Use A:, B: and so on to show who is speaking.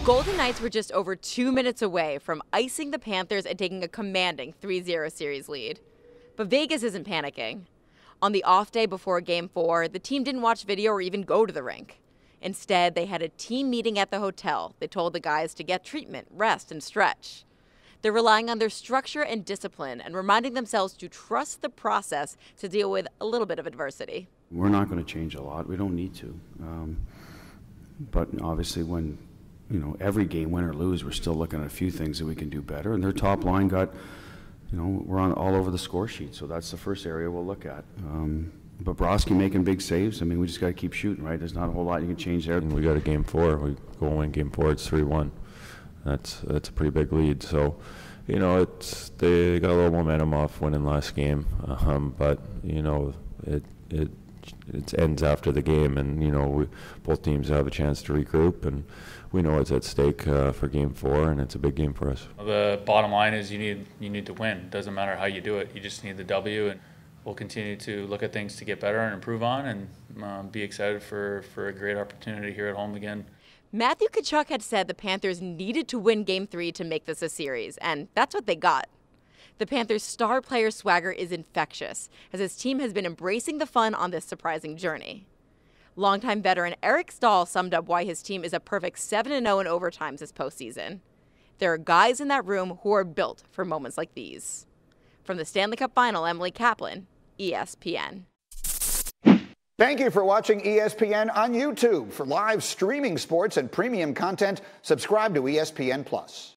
A: Golden Knights were just over 2 minutes away from icing the Panthers and taking a commanding 3-0 series lead. But Vegas isn't panicking. On the off day before Game 4, the team didn't watch video or even go to the rink. Instead, they had a team meeting at the hotel. They told the guys to get treatment, rest, and stretch. They're relying on their structure and discipline and reminding themselves to trust the process to deal with a little bit of adversity.
B: We're not going to change a lot. We don't need to. But obviously when, every game, win or lose, we're still looking at a few things that we can do better. And their top line got, we're on all over the score sheet. So that's the first area we'll look at. Bobrovsky making big saves. We just got to keep shooting, right? There's not a whole lot you can change there.
C: And we got a Game 4. We go win Game 4. It's 3-1. That's a pretty big lead. So, they got a little momentum off winning last game. But it ends after the game, and both teams have a chance to regroup, and we know it's at stake for Game 4, and it's a big game for us.
D: The bottom line is you need to win. It doesn't matter how you do it. You just need the W, and we'll continue to look at things to get better and improve on, and be excited for a great opportunity here at home again.
A: Matthew Tkachuk had said the Panthers needed to win Game 3 to make this a series, and that's what they got. The Panthers' star player swagger is infectious, as his team has been embracing the fun on this surprising journey. Longtime veteran Eric Staal summed up why his team is a perfect 7-0 in overtimes this postseason. There are guys in that room who are built for moments like these. From the Stanley Cup Final, Emily Kaplan, ESPN.
E: Thank you for watching ESPN on YouTube. For live streaming sports and premium content, subscribe to ESPN+.